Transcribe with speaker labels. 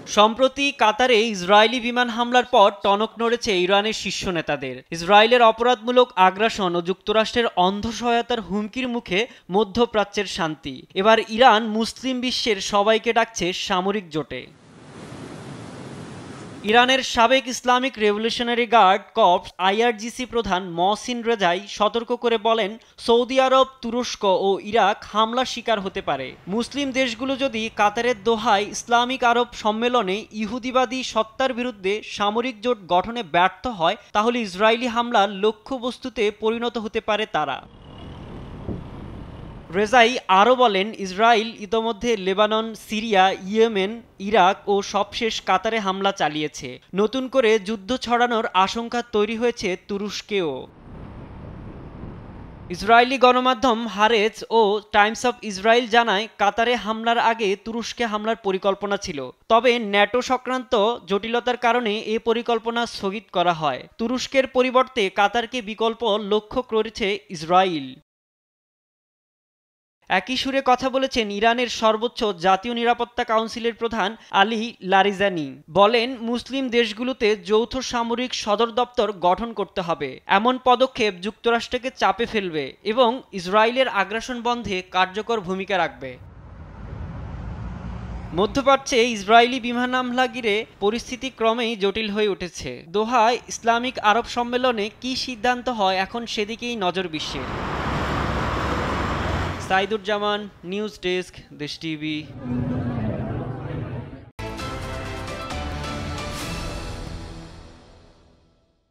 Speaker 1: সম্প্রতি কাতারে ইসরায়েলি বিমান হামলার পর টনক নড়েছে ইরানের শীর্ষ নেতাদের। ইসরায়েলের অপরাধমূলক আগ্রাসন ও যুক্তরাষ্ট্রের অন্ধ সহায়তার হুমকির মুখে মধ্যপ্রাচ্যের শান্তি। এবার ইরান মুসলিম বিশ্বের সবাইকে ডাকছে সামরিক জোটে। ইরানের সাবেক Islamic revolutionary guard corps IRGC প্রধান মহসিন রেজাই সতর্ক করে বলেন, সৌদি আরব, তুরস্ক ও ইরাক হামলার শিকার হতে পারে। মুসলিম দেশগুলো যদি কাতারের দোহায় ইসলামিক আরব সম্মেলনে ইহুদিবাদী সত্তার বিরুদ্ধে সামরিক জোট গঠনে ব্যর্থ হয়, তাহলে ইসরায়েলি হামলার লক্ষ্যবস্তুতে পরিণত হতে পারে তারা। রেজাই আরও বলেন, ইসরায়েল ইতোমধ্যে লেবানন, সিরিয়া, ইয়েমেন, ইরাক ও সবশেষ কাতারে হামলা চালিয়েছে। নতুন করে যুদ্ধ ছড়ানোর আশঙ্কা তৈরি হয়েছে তুরস্কেও। ইসরায়েলি গণমাধ্যম হারেজ ও টাইমস অফ ইসরায়েল জানায়, কাতারে হামলার আগে তুরস্কে হামলার পরিকল্পনা ছিল, তবে ন্যাটো সংক্রান্ত জটিলতার কারণে এ পরিকল্পনা স্থগিত করা হয়। তুরস্কের পরিবর্তে কাতারকে বিকল্প লক্ষ্য করেছে ইসরায়েল। একই সুরে কথা বলেছেন ইরানের সর্বোচ্চ জাতীয় নিরাপত্তা কাউন্সিলের প্রধান আলী লারিজানি। বলেন, মুসলিম দেশগুলোতে যৌথ সামরিক সদর দপ্তর গঠন করতে হবে। এমন পদক্ষেপ যুক্তরাষ্ট্রকে চাপে ফেলবে এবং ইসরায়েলের আগ্রাসন বন্ধে কার্যকর ভূমিকা রাখবে। মধ্যপ্রাচ্যে ইসরায়েলি বিমান হামলা ঘিরে পরিস্থিতি ক্রমেই জটিল হয়ে উঠেছে। দোহায় ইসলামিক আরব সম্মেলনে কী সিদ্ধান্ত হয়, এখন সেদিকেই নজর বিশ্বের। সাইদুজ্জামান, নিউজ ডেস্ক, দেশ টিভি।